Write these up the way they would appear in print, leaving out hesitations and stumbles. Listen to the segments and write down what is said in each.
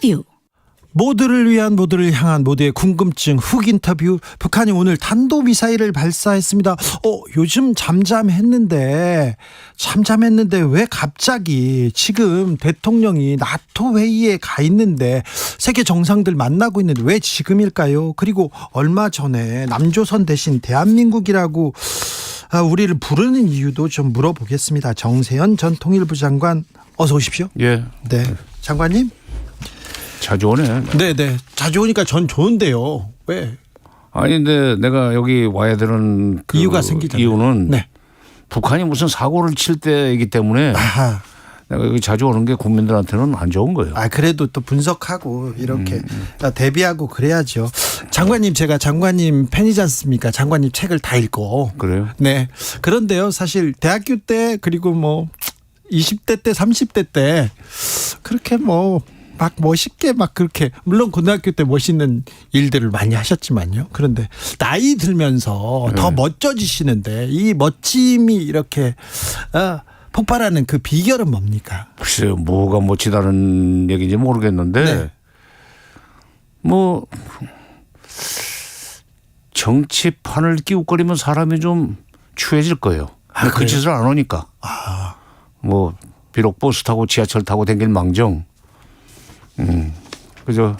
인터뷰. 모두를 위한, 모두를 향한, 모두의 궁금증 훅 인터뷰. 북한이 오늘 탄도미사일을 발사했습니다. 요즘 잠잠했는데 왜 갑자기 지금 대통령이 나토 회의에 가 있는데 세계 정상들 만나고 있는데 왜 지금일까요? 그리고 얼마 전에 남조선 대신 대한민국이라고 우리를 부르는 이유도 좀 물어보겠습니다. 정세현 전 통일부 장관, 어서 오십시오. 예. 네, 장관님. 자주 오네. 네네. 자주 오니까 전 좋은데요. 왜? 아니 근데 내가 여기 와야 되는 그 이유가 생기잖아요. 이유는 네. 북한이 무슨 사고를 칠 때이기 때문에 아하. 내가 여기 자주 오는 게 국민들한테는 안 좋은 거예요. 그래도 또 분석하고 이렇게 대비하고 그래야죠. 장관님, 제가 장관님 팬이지 않습니까? 장관님 책을 다 읽고. 그래요? 네. 그런데요, 사실 대학교 때 그리고 뭐 20대 때 30대 때 그렇게 막 멋있게 막 그렇게, 물론 고등학교 때 멋있는 일들을 많이 하셨지만요. 그런데 나이 들면서 더 멋져지시는데 이 멋짐이 이렇게 폭발하는 그 비결은 뭡니까? 글쎄요, 뭐가 멋지다는 얘기인지 모르겠는데 네. 뭐 정치판을 끼우거리면 사람이 좀 추해질 거예요. 근데 그 짓을 안 하니까. 뭐 비록 버스 타고 지하철 타고 댕길 망정. 그저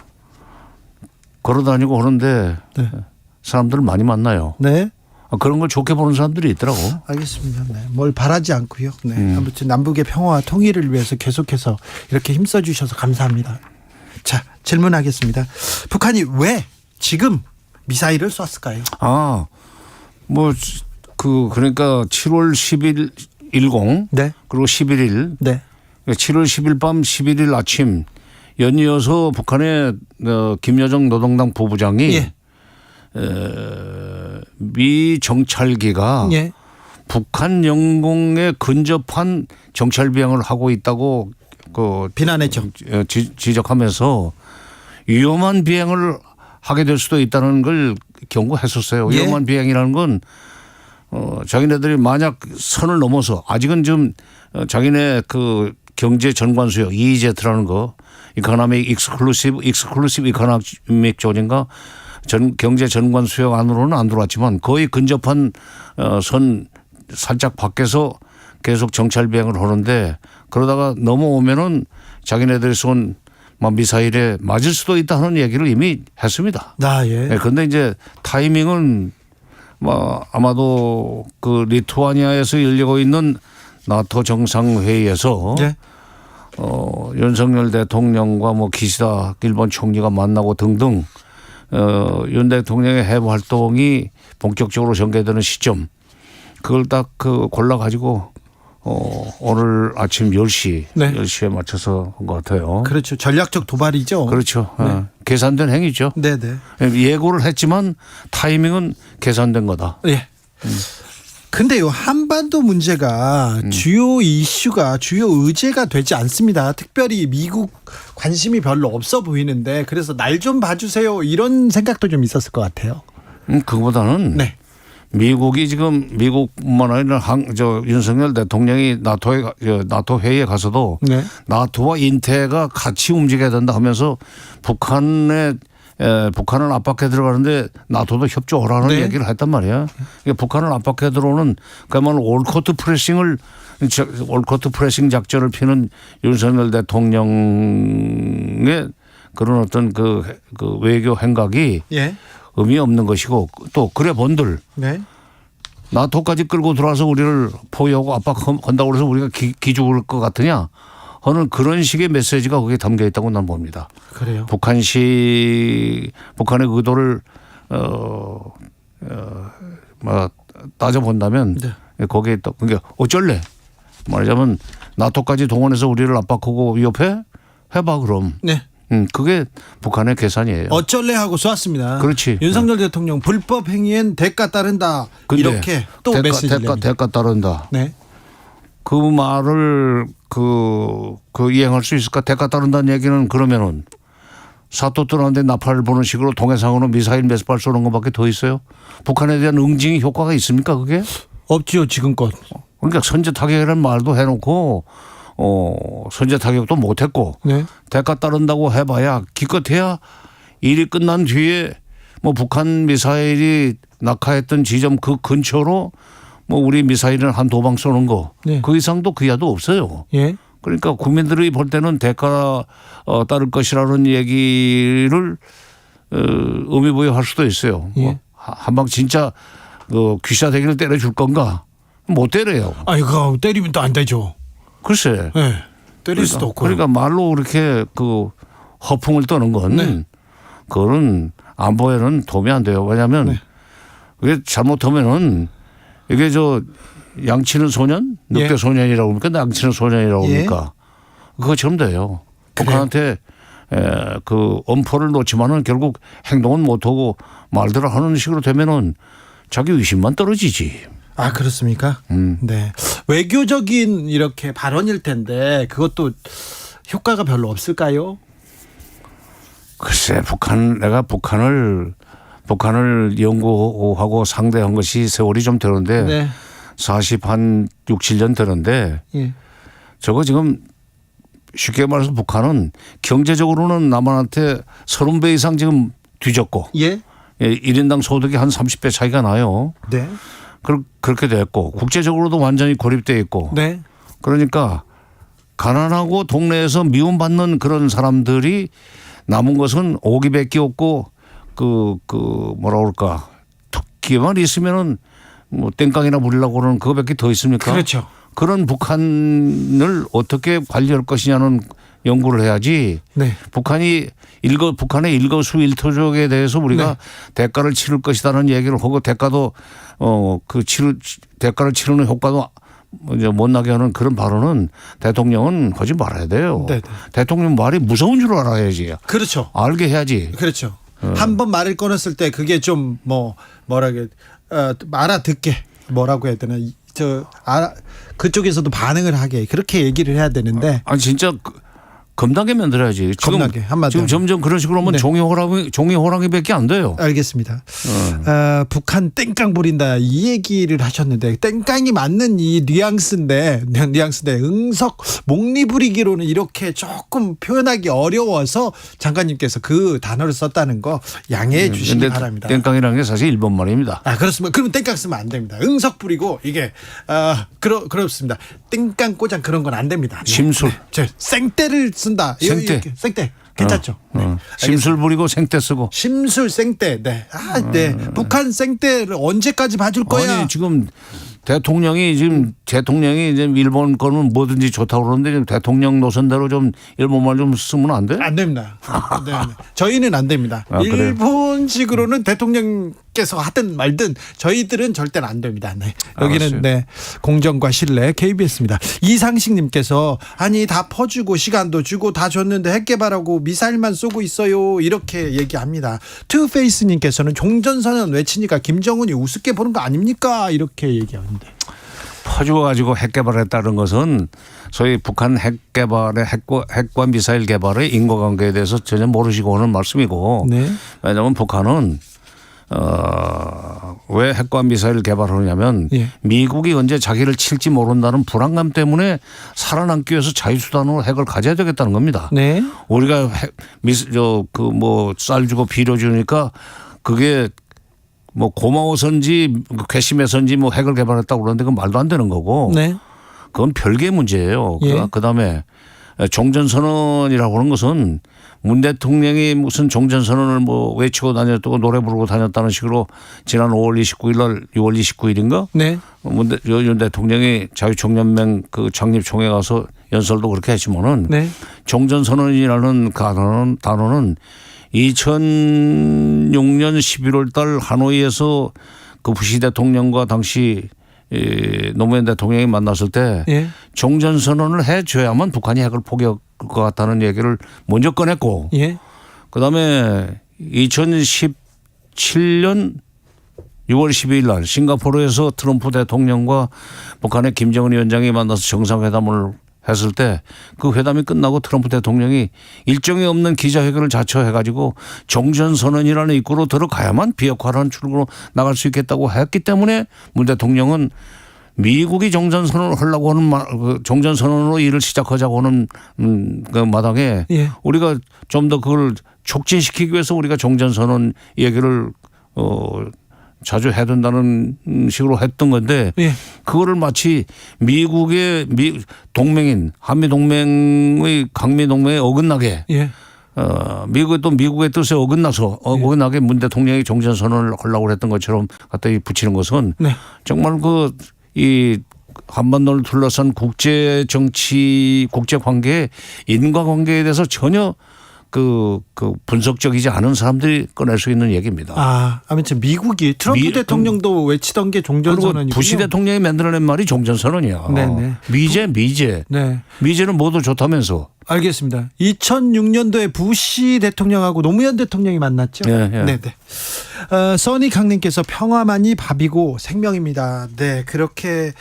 걸어다니고 그러는데 네. 사람들을 많이 만나요. 네. 그런 걸 좋게 보는 사람들이 있더라고. 알겠습니다. 네. 뭘 바라지 않고요. 네. 아무튼 남북의 평화와 통일을 위해서 계속해서 이렇게 힘써 주셔서 감사합니다. 자, 질문하겠습니다. 북한이 왜 지금 미사일을 쐈을까요? 그러니까 7월 10일 10 네. 그리고 11일 네. 7월 10일 밤 11일 아침 연이어서 북한의 김여정 노동당 부부장이 예. 미 정찰기가 예. 북한 영공에 근접한 정찰 비행을 하고 있다고 비난했죠. 지적하면서 위험한 비행을 하게 될 수도 있다는 걸 경고했었어요. 예. 위험한 비행이라는 건 자기네들이 만약 선을 넘어서 아직은 좀 자기네 그 경제 전관 수역 EEZ라는 거 이코노믹 익스클루시브 이코노믹 존인가 경제 전관 수역 안으로는 안 들어왔지만 거의 근접한 선 살짝 밖에서 계속 정찰 비행을 하는데 그러다가 넘어오면은 자기네들이 쏜 미사일에 맞을 수도 있다는 얘기를 이미 했습니다. 예. 그런데 이제 타이밍은 아마도 그 리투아니아에서 열리고 있는 나토 정상회의에서 예. 윤석열 대통령과 기시다 일본 총리가 만나고 등등 윤 대통령의 해외 활동이 본격적으로 전개되는 시점 그걸 딱 골라가지고 오늘 아침 10시, 네. 10시에 맞춰서 한 것 같아요. 그렇죠. 전략적 도발이죠. 그렇죠. 네. 계산된 행위죠. 네네. 예고를 했지만 타이밍은 계산된 거다. 예. 근데요, 한반도 문제가 주요 이슈가, 주요 의제가 되지 않습니다. 특별히 미국 관심이 별로 없어 보이는데 그래서 날 좀 봐주세요 이런 생각도 좀 있었을 것 같아요. 그거보다는 네. 미국이 지금 미국뿐만 아니라 윤석열 대통령이 나토 회의에 가서도 네. 나토와 인태가 같이 움직여야 된다 하면서 북한을 압박해 들어가는데 나토도 협조하라는 네. 얘기를 했단 말이야. 그러니까 북한을 압박해 들어오는 그야말로 올코트 프레싱 작전을 피는 윤석열 대통령의 그런 어떤 그 외교 행각이 예. 의미 없는 것이고 또 그래 본들 네. 나토까지 끌고 들어와서 우리를 포위하고 압박한다고 해서 우리가 기죽을 것 같으냐 하는 그런 식의 메시지가 거기에 담겨 있다고 난 봅니다. 그래요. 북한의 의도를 따져본다면 네. 거기에 또 그러니까 어쩔래 말하자면 나토까지 동원해서 우리를 압박하고 위협해? 해봐 그럼. 네. 그게 북한의 계산이에요. 어쩔래 하고 쏘았습니다. 그렇지. 윤석열 대통령 불법 행위엔 대가 따른다. 이렇게 또 메시지를 대가 따른다. 네. 그 말을 이행할 수 있을까? 대가 따른다는 얘기는 그러면은 사또들한테 나팔을 보는 식으로 동해상으로 미사일 몇 발 쏘는 것밖에 더 있어요? 북한에 대한 응징이 효과가 있습니까 그게? 없지요 지금껏. 그러니까 선제 타격이라는 말도 해놓고 선제 타격도 못했고 네. 대가 따른다고 해봐야 기껏해야 일이 끝난 뒤에 뭐 북한 미사일이 낙하했던 지점 그 근처로 뭐 우리 미사일을 한 두 방 쏘는 거 네. 그 이상도 그 이하도 없어요. 예. 그러니까 국민들이 볼 때는 대가 따를 것이라는 얘기를 의미부여할 수도 있어요. 예. 한 방 진짜 귀사대기를 때려줄 건가? 못 때려요. 이거 때리면 또 안 되죠. 글쎄. 네. 때릴 수도 없고. 그러니까 말로 그렇게 허풍을 떠는 건 네. 그거는 안보에는 도움이 안 돼요. 왜냐하면 네. 그게 잘못하면은 이게 양치는 소년, 늑대 예. 소년이라고 합니까? 양치는 소년이라고 예. 합니까? 그것처럼 돼요. 그래요? 북한한테 그 엄포를 놓지만은 결국 행동은 못하고 말대로 하는 식으로 되면은 자기 의심만 떨어지지. 그렇습니까? 네. 외교적인 이렇게 발언일 텐데 그것도 효과가 별로 없을까요? 글쎄, 내가 북한을 연구하고 상대한 것이 세월이 좀 되는데 네. 6, 7년 되는데 예. 저거 지금 쉽게 말해서 북한은 경제적으로는 남한한테 30배 이상 지금 뒤졌고 예. 1인당 소득이 한 30배 차이가 나요. 네. 그렇게 됐고 국제적으로도 완전히 고립돼 있고 네. 그러니까 가난하고 동네에서 미움받는 그런 사람들이 남은 것은 오기밖에 없고 뭐라 그럴까 기회만 있으면은 뭐 땡깡이나 부리려고 그러는 그거밖에 더 있습니까? 그렇죠. 그런 북한을 어떻게 관리할 것이냐는 연구를 해야지. 네. 북한의 일거수일투족에 대해서 우리가 대가를 치를 것이다는 얘기를 하고 대가도 대가를 치르는 효과도 이제 못 나게 하는 그런 발언은 대통령은 하지 말아야 돼요. 네. 대통령 말이 무서운 줄 알아야지. 그렇죠. 알게 해야지. 그렇죠. 한 번 말을 꺼냈을 때 그게 좀 알아듣게 뭐라고 해야 되나 그쪽에서도 반응을 하게 그렇게 얘기를 해야 되는데 아니 진짜 겁나게 만들어야지. 겁나게 한마디로. 지금 점점 그런 식으로 하면 네. 종이 호랑이밖에 안 돼요. 알겠습니다. 북한 땡깡 부린다 이 얘기를 하셨는데 땡깡이 맞는 이 뉘앙스인데 응석 목리 부리기로는 이렇게 조금 표현하기 어려워서 장관님께서 그 단어를 썼다는 거 양해해 주시기 바랍니다. 땡깡이라는 게 사실 일본 말입니다. 그렇습니다. 그러면 땡깡 쓰면 안 됩니다. 응석 부리고 이게 그렇습니다. 땡깡 꼬장 그런 건 안 됩니다. 심술. 생떼를 쓴다. 생떼. 괜찮죠? 네. 심술 부리고 생떼 쓰고. 심술 생떼. 네. 네. 북한 생떼를 언제까지 봐줄 거야? 아니 지금 대통령이 이제 일본 거는 뭐든지 좋다고 그러는데 지금 대통령 노선대로 좀 일본말 좀 쓰면 안 돼? 안 됩니다. 네. 저희는 안 됩니다. 그래요? 일본식으로는 대통령께서 하든 말든 저희들은 절대는 안 됩니다. 네. 여기는 알았어요. 공정과 신뢰 KBS입니다. 이상식님께서 아니 다 퍼주고 시간도 주고 다 줬는데 핵 개발하고 미사일만 쏘고 있어요. 이렇게 얘기합니다. 투페이스님께서는 종전선언 외치니까 김정은이 우습게 보는 거 아닙니까? 이렇게 얘기하는데. 퍼주어가지고 핵 개발했다는 것은 소위 북한 핵 개발의 핵과 미사일 개발의 인과관계에 대해서 전혀 모르시고 하는 말씀이고 네. 왜냐하면 북한은 왜 핵과 미사일 개발하느냐면 미국이 언제 자기를 칠지 모른다는 불안감 때문에 살아남기 위해서 자유수단으로 핵을 가져야 되겠다는 겁니다. 네. 우리가 쌀 주고 비료 주니까 그게 뭐 고마워서인지 괘씸해서인지 뭐 핵을 개발했다고 그러는데 그건 말도 안 되는 거고. 네. 그건 별개의 문제예요. 그다음에 종전선언이라고 하는 것은 문 대통령이 무슨 종전선언을 외치고 다녔고 노래 부르고 다녔다는 식으로 지난 6월 29일인가? 네. 윤 대통령이 자유총연맹 그 창립총회 가서 연설도 그렇게 했지만은 종전선언이라는 단어는 2006년 11월 달 하노이에서 그 부시 대통령과 당시 노무현 대통령이 만났을 때 종전선언을 해줘야만 북한이 핵을 포기할 것 같다는 얘기를 먼저 꺼냈고 그다음에 2017년 6월 12일 날 싱가포르에서 트럼프 대통령과 북한의 김정은 위원장이 만나서 정상회담을 했을 때 그 회담이 끝나고 트럼프 대통령이 일정이 없는 기자회견을 자처해가지고 종전선언이라는 입구로 들어가야만 비핵화라는 출구로 나갈 수 있겠다고 했기 때문에 문 대통령은 미국이 종전선언을 하려고 하는 종전선언으로 일을 시작하자고 하는 그 마당에 예. 우리가 좀 더 그걸 촉진시키기 위해서 우리가 종전선언 얘기를 자주 해야 된다는 식으로 했던 건데 예. 그거를 마치 미국의 동맹인 한미동맹의 강미동맹에 어긋나게 예. 미국이 또 미국의 뜻에 어긋나서 어긋나게 문 대통령이 종전선언을 하려고 했던 것처럼 갖다 붙이는 것은 네. 정말 이 한반도를 둘러싼 국제 정치, 국제 관계, 인과관계에 대해서 전혀 분석적이지 않은 사람들이 꺼낼 수 있는 얘기입니다. 아무튼 미국이 트럼프 대통령도 외치던 게 종전선언이군요. 그리고 부시 대통령이 만들어낸 말이 종전선언이야. 네네. 미제. 네. 미제는 모두 좋다면서. 알겠습니다. 2006년도에 부시 대통령하고 노무현 대통령이 만났죠. 네. 네. 써니 강님께서 평화만이 밥이고 생명입니다. 네, 그렇게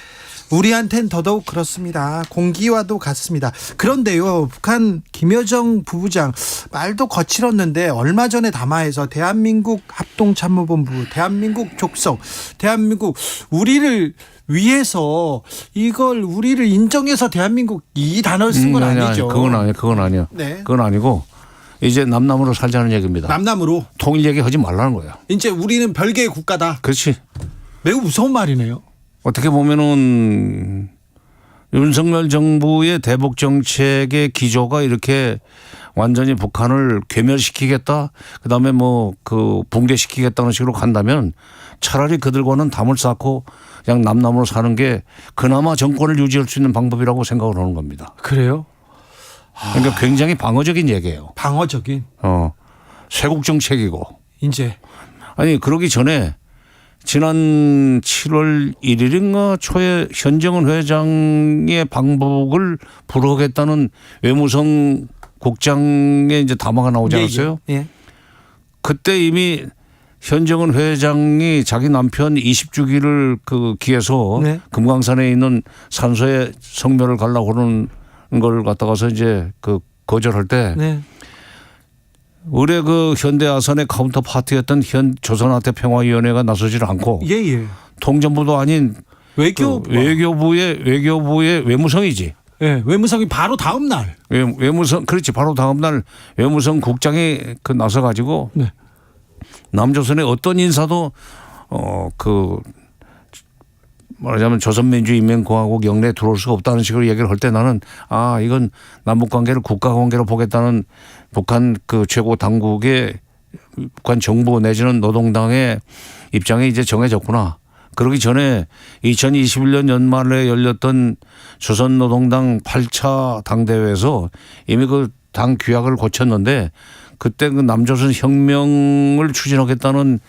우리한텐 더더욱 그렇습니다. 공기와도 같습니다. 그런데요, 북한 김여정 부부장 말도 거칠었는데 얼마 전에 담화에서 대한민국 합동참모본부, 대한민국 족속, 대한민국 우리를 위해서 이걸 우리를 인정해서 대한민국 이 단어를 쓴 건 아니죠. 그건 아니야. 네. 그건 아니고 이제 남남으로 살자는 얘기입니다. 남남으로 통일 얘기하지 말라는 거야. 이제 우리는 별개의 국가다. 그렇지. 매우 무서운 말이네요. 어떻게 보면은 윤석열 정부의 대북 정책의 기조가 이렇게 완전히 북한을 괴멸시키겠다, 그다음에 붕괴시키겠다는 식으로 간다면 차라리 그들과는 담을 쌓고 그냥 남남으로 사는 게 그나마 정권을 유지할 수 있는 방법이라고 생각을 하는 겁니다. 그래요? 그러니까 굉장히 방어적인 얘기예요. 방어적인. 쇄국 정책이고. 이제 아니 그러기 전에 지난 7월 1일인가 초에 현정은 회장의 방북을 불허하겠다는 외무성 국장의 이제 담화가 나오지 않았어요? 예. 그때 이미 현정은 회장이 자기 남편 20주기를 기해서 네. 금강산에 있는 산소에 성묘를 가려고 하는 걸 갖다가서 이제 거절할 때 네. 의뢰 현대아산의 카운터 파티였던 조선아태평화위원회가 나서지를 않고 예. 통전부도 아닌 외교부의 외무성이지. 예, 외무성이 바로 다음 날. 외무성 그렇지 바로 다음 날 외무성 국장이 나서 가지고 네. 남조선의 어떤 인사도 말하자면 조선민주인민공화국 영내에 들어올 수가 없다는 식으로 얘기를 할 때 나는 이건 남북관계를 국가관계로 보겠다는 북한 최고 당국의 북한 정부 내지는 노동당의 입장이 이제 정해졌구나. 그러기 전에 2021년 연말에 열렸던 조선노동당 8차 당대회에서 이미 당 규약을 고쳤는데 그때 남조선 혁명을 추진하겠다는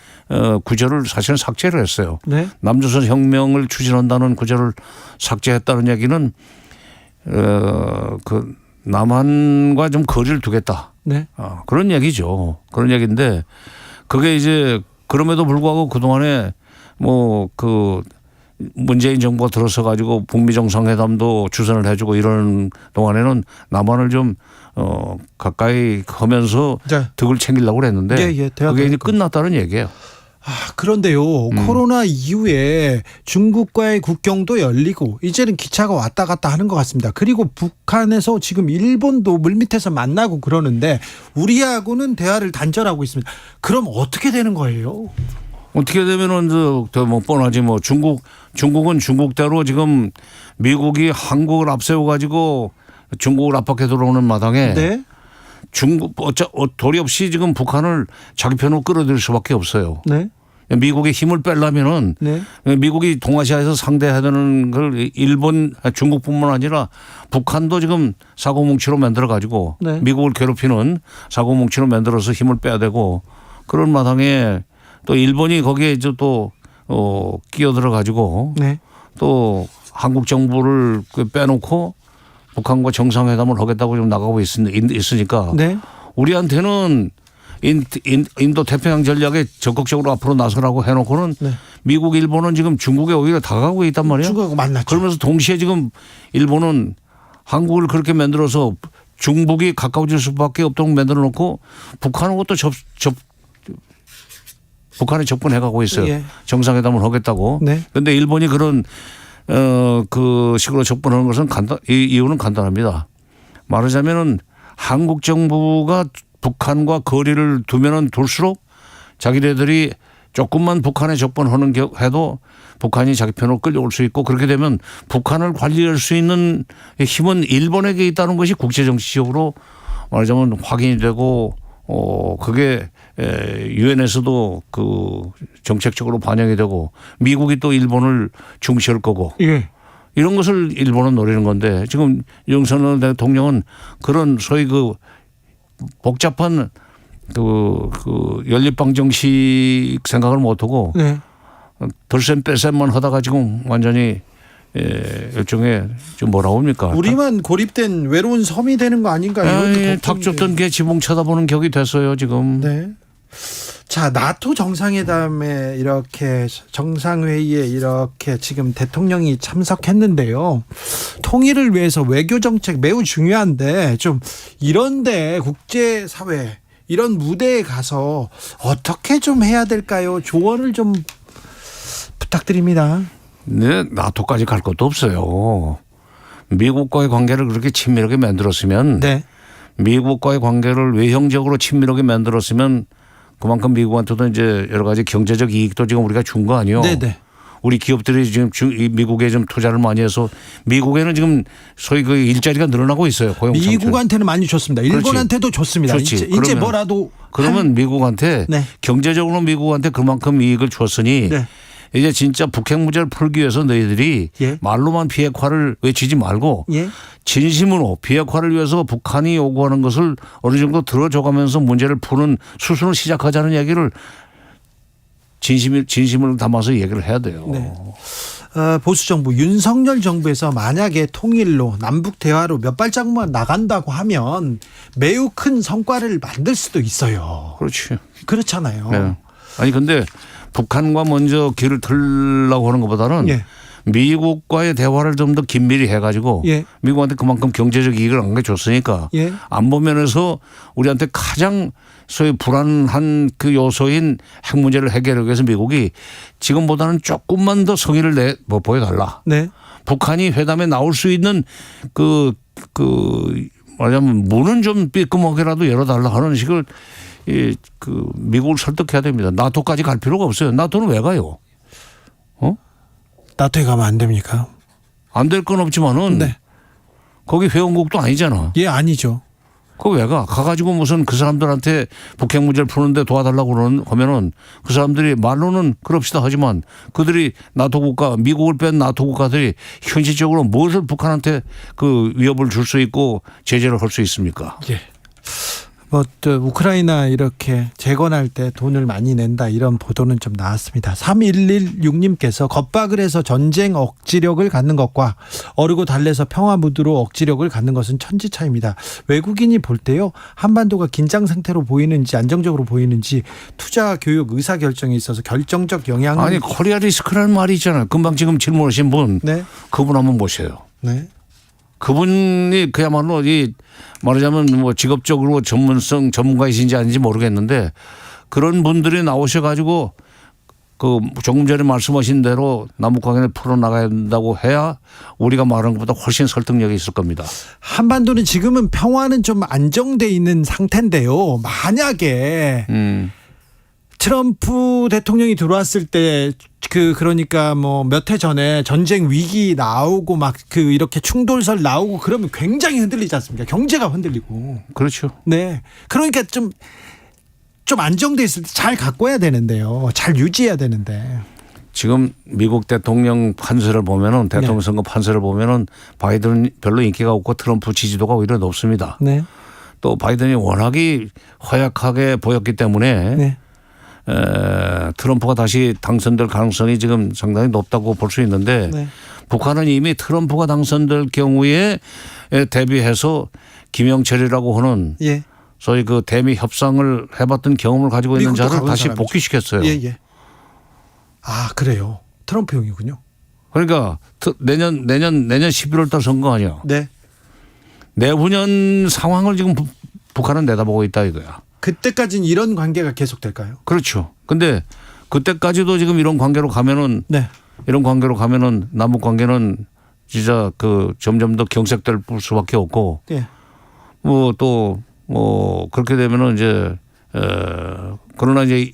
구절을 사실은 삭제를 했어요. 네. 남조선 혁명을 추진한다는 구절을 삭제했다는 얘기는 남한과 좀 거리를 두겠다. 네. 그런 얘기죠. 그런 얘기인데 그게 이제 그럼에도 불구하고 그동안에 문재인 정부가 들어서 가지고 북미 정상회담도 주선을 해주고 이런 동안에는 남한을 좀 가까이 하면서 네. 덕을 챙기려고 그랬는데 그게 이제 끝났다는 얘기예요. 그런데요. 코로나 이후에 중국과의 국경도 열리고 이제는 기차가 왔다 갔다 하는 것 같습니다. 그리고 북한에서 지금 일본도 물밑에서 만나고 그러는데 우리하고는 대화를 단절하고 있습니다. 그럼 어떻게 되는 거예요? 어떻게 되면은 뻔하지 중국은 중국대로 지금 미국이 한국을 앞세워 가지고 중국을 압박해 들어오는 마당에 네. 중국 도리 없이 지금 북한을 자기 편으로 끌어들일 수밖에 없어요. 네. 미국의 힘을 빼려면은 네. 미국이 동아시아에서 상대해야 되는 걸 중국뿐만 아니라 북한도 지금 사고뭉치로 만들어 가지고 네. 미국을 괴롭히는 사고뭉치로 만들어서 힘을 빼야 되고 그런 마당에 또 일본이 거기에 이제 또 끼어들어 가지고 네. 또 한국 정부를 빼놓고 북한과 정상회담을 하겠다고 좀 나가고 있으니까 네. 우리한테는 인도 태평양 전략에 적극적으로 앞으로 나서라고 해놓고는 네. 미국, 일본은 지금 중국에 오히려 다가가고 있단 말이에요. 중국하고 만났죠. 그러면서 동시에 지금 일본은 한국을 그렇게 만들어서 중국이 가까워질 수밖에 없도록 만들어 놓고 북한하고 또 북한에 접근해 가고 있어요. 예. 정상회담을 하겠다고. 네. 그런데 일본이 그런 그 식으로 접근하는 것은 이유는 간단합니다. 말하자면은 한국 정부가 북한과 거리를 두면은 둘수록 자기네들이 조금만 북한에 접근하는 해도 북한이 자기 편으로 끌려올 수 있고, 그렇게 되면 북한을 관리할 수 있는 힘은 일본에게 있다는 것이 국제정치적으로 말하자면 확인이 되고, 그게 유엔에서도 그 정책적으로 반영이 되고, 미국이 또 일본을 중시할 거고. 예. 이런 것을 일본은 노리는 건데, 지금 윤석열 대통령은 그런 소위 그 복잡한 그 연립방정식 생각을 못하고 네. 덜셈 뺄셈만 하다가 지금 완전히 일종의 좀 뭐라고 합니까? 우리만 고립된 외로운 섬이 되는 거 아닌가? 이것도 탁 줬던 게 지붕 쳐다보는 격이 됐어요 지금. 네. 자, 나토 정상회담에 이렇게 정상회의에 이렇게 지금 대통령이 참석했는데요. 통일을 위해서 외교 정책 매우 중요한데, 좀 이런데 국제사회 이런 무대에 가서 어떻게 좀 해야 될까요? 조언을 좀 부탁드립니다. 네, 나토까지 갈 것도 없어요. 미국과의 관계를 그렇게 친밀하게 만들었으면, 네. 미국과의 관계를 외형적으로 친밀하게 만들었으면 그만큼 미국한테도 이제 여러 가지 경제적 이익도 지금 우리가 준 거 아니에요. 네네. 우리 기업들이 지금 미국에 좀 투자를 많이 해서 미국에는 지금 소위 그 일자리가 늘어나고 있어요. 고용 창출. 미국한테는 많이 줬습니다. 일본한테도 줬습니다. 그렇지. 이제 뭐라도 그러면 미국한테 네. 경제적으로 미국한테 그만큼 이익을 줬으니 네. 이제 진짜 북핵 문제를 풀기 위해서 너희들이 예. 말로만 비핵화를 외치지 말고 예. 진심으로 비핵화를 위해서 북한이 요구하는 것을 어느 정도 들어줘가면서 문제를 푸는 수순을 시작하자는 얘기를 진심을 담아서 얘기를 해야 돼요. 네. 보수 정부 윤석열 정부에서 만약에 통일로 남북 대화로 몇 발자국만 나간다고 하면 매우 큰 성과를 만들 수도 있어요. 그렇지. 그렇잖아요. 네. 아니 근데 북한과 먼저 길을 틀려고 하는 것보다는 예. 미국과의 대화를 좀 더 긴밀히 해가지고 예. 미국한테 그만큼 경제적 이익을 안겨줬으니까 예. 안보 면에서 우리한테 가장 소위 불안한 그 요소인 핵 문제를 해결하기 위해서 미국이 지금보다는 조금만 더 성의를 보여달라. 네. 북한이 회담에 나올 수 있는 말하자면 문은 좀 삐끔하게라도 열어달라 하는 식을 미국을 설득해야 됩니다. 나토까지 갈 필요가 없어요. 나토는 왜 가요? 나토에 가면 안 됩니까? 안 될 건 없지만은 네. 거기 회원국도 아니잖아. 예, 아니죠. 그거 왜 가? 가가지고 무슨 그 사람들한테 북핵 문제를 푸는데 도와달라고 하면은 그 사람들이 말로는 그럽시다 하지만 그들이 나토 국가, 미국을 뺀 나토 국가들이 현실적으로 무엇을 북한한테 그 위협을 줄 수 있고 제재를 할 수 있습니까? 예. 또 우크라이나 이렇게 재건할 때 돈을 많이 낸다 이런 보도는 좀 나왔습니다. 3116님께서 겁박을 해서 전쟁 억지력을 갖는 것과 어르고 달래서 평화 무드로 억지력을 갖는 것은 천지차이입니다. 외국인이 볼 때요, 한반도가 긴장 상태로 보이는지 안정적으로 보이는지 투자 교육 의사결정에 있어서 결정적 영향을. 아니 코리아 리스크라는 말이 있잖아요. 금방 지금 질문하신 분. 네. 그분 한번 보세요. 네. 그분이 그야말로 말하자면 뭐 직업적으로 전문가이신지 아닌지 모르겠는데 그런 분들이 나오셔가지고 그 조금 전에 말씀하신 대로 남북 관계를 풀어나가야 된다고 해야 우리가 말하는 것보다 훨씬 설득력이 있을 겁니다. 한반도는 지금은 평화는 좀 안정돼 있는 상태인데요. 만약에 트럼프 대통령이 들어왔을 때 그러니까 뭐 몇 해 전에 전쟁 위기 나오고 막 이렇게 충돌설 나오고 그러면 굉장히 흔들리지 않습니까? 경제가 흔들리고. 그렇죠. 네. 그러니까 좀 안정돼 있을 때 잘 가꿔야 되는데요. 잘 유지해야 되는데. 지금 미국 대통령 판세를 보면은 대통령 선거 판세를 보면은 바이든은 별로 인기가 없고 트럼프 지지도가 오히려 높습니다. 네. 또 바이든이 워낙에 허약하게 보였기 때문에 네. 트럼프가 다시 당선될 가능성이 지금 상당히 높다고 볼 수 있는데 네. 북한은 이미 트럼프가 당선될 경우에 대비해서 김영철이라고 하는 예. 소위 그 대미 협상을 해봤던 경험을 가지고 있는 미국도 자를 가본 다시 사람이죠. 복귀시켰어요. 예, 예. 아, 그래요. 트럼프형이군요. 그러니까 내년 11월 달 선거 아니야. 네. 내후년 상황을 지금 북한은 내다보고 있다 이거야. 그때까지는 이런 관계가 계속될까요? 그렇죠. 근데 그때까지도 지금 이런 관계로 가면은 네. 이런 관계로 가면은 남북 관계는 진짜 그 점점 더 경색될 수밖에 없고 예. 뭐 또 뭐 그렇게 되면은 이제 그러나 이제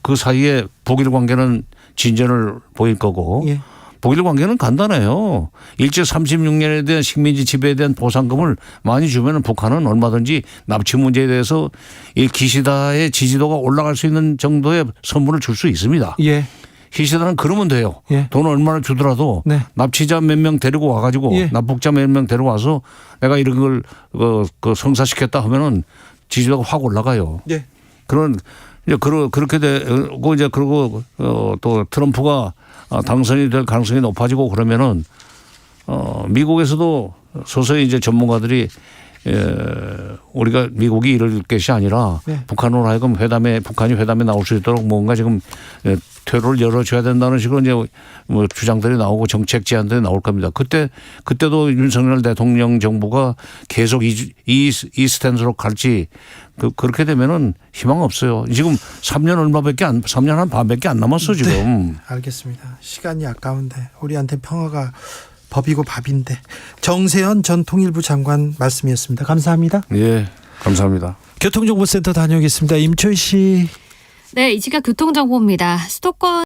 그 사이에 북일 관계는 진전을 보일 거고 예. 북일 관계는 간단해요. 일제 36년에 대한 식민지 지배에 대한 보상금을 많이 주면은 북한은 얼마든지 납치 문제에 대해서 이 기시다의 지지도가 올라갈 수 있는 정도의 선물을 줄 수 있습니다. 예. 기시다는 그러면 돼요. 예. 돈을 얼마나 주더라도 네. 납치자 몇 명 데리고 와가지고 예. 납북자 몇 명 데리고 와서 내가 이런 걸 그 성사시켰다 하면은 지지도가 확 올라가요. 예. 그런 이제 그렇게 되고 이제 그리고 또 트럼프가 당선이 될 가능성이 높아지고 그러면은 미국에서도 서서히 이제 전문가들이 우리가 미국이 이럴 것이 아니라 네. 북한으로 하여금 북한이 회담에 나올 수 있도록 뭔가 지금 퇴로를 열어줘야 된다는 식으로 이제 뭐 주장들이 나오고 정책 제안들이 나올 겁니다. 그때도 윤석열 대통령 정부가 계속 이 스탠스로 갈지 그렇게 되면은 희망 없어요. 지금 3년 한 반밖에 안 남았어 지금. 네. 알겠습니다. 시간이 아까운데 우리한테 평화가 법이고 밥인데. 정세현 전 통일부 장관 말씀이었습니다. 감사합니다. 예, 감사합니다. 교통정보센터 다녀오겠습니다. 임초희 씨. 네, 이 시각 교통정보입니다. 수도권